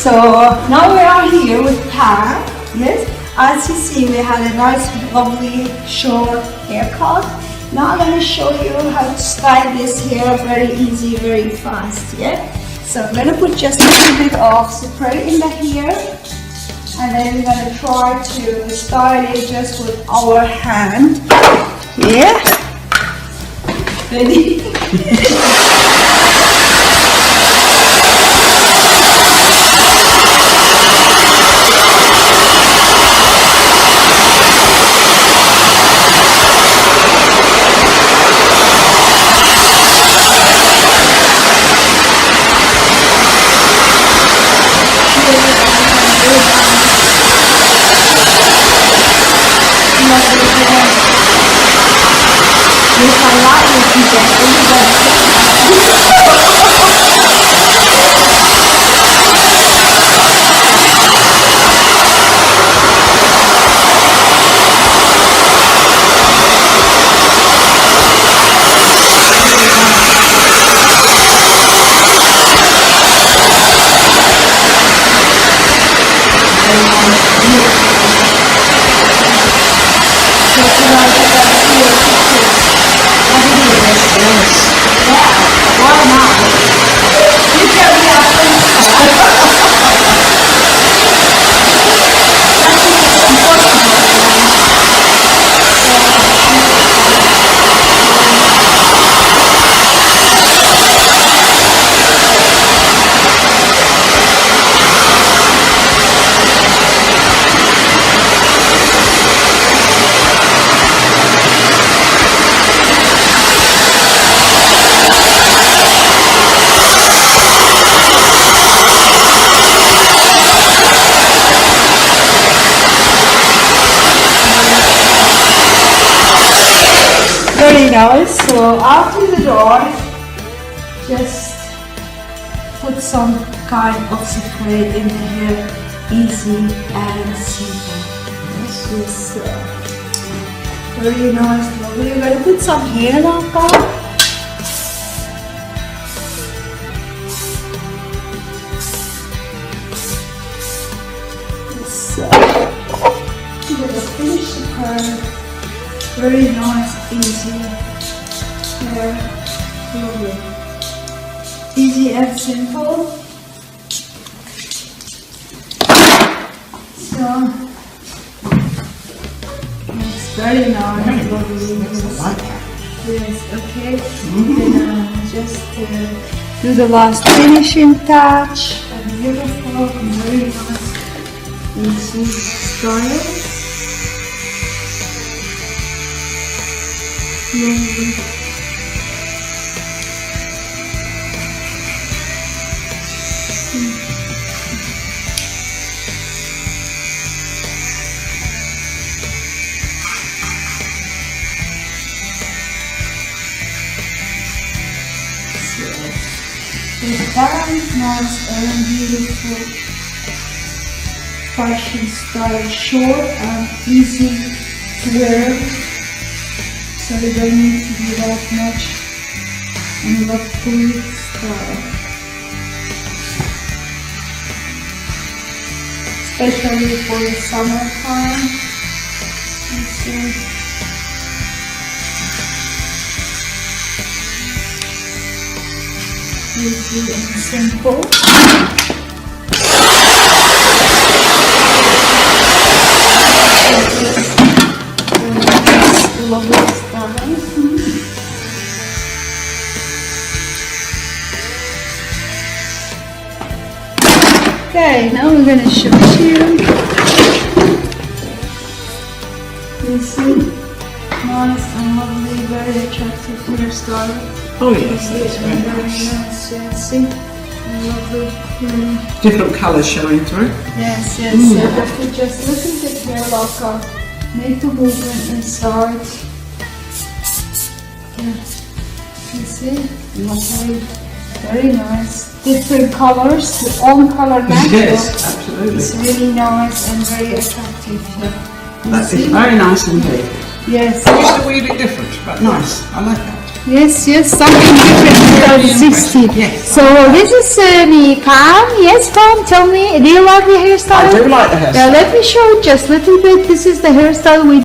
So now we are here with Pam. Yes, as you see, we had a nice, lovely, short haircut. Now I'm going to show you how to style this hair very easy, very fast. Yeah. So I'm going to put just a little bit of spray in the hair, and then we're going to try to style it just with our hand. Yeah. Ready? Very nice. So after the dry, just put some kind of spray in the hair, easy and simple. Yes, very nice. Lovely. You're going to put some hair on top. So you're going to finish the hair. Very nice, easy hair, lovely. Easy and simple. So it's very nice, lovely. Yes, okay. And just do the last finishing touch. And beautiful and very nice, easy style. Lovely. It's very nice and beautiful fashion style, short and easy to wear. So you don't need to do that much and lovely style. Especially for the summertime. Easy and simple. Lovely style. Okay, now we're going to show you. You see, nice and lovely, very attractive hairstyle. Oh yes, that's very nice. Yes, see, lovely. Different colours showing through. Yes, yes. So you have to just look at the hair like make a movement inside. Yes. You see, lovely, very nice. Different colors, your own color match. Yes, absolutely. It's really nice and very attractive. That is very nice indeed. Yes. It's a wee bit different, but nice. I like that. Yes, something different 2016. Yes. So this is me, Pam. Yes, Pam, tell me, do you like the hairstyle? I do like the hairstyle. Now let me show just a little bit. This is the hairstyle we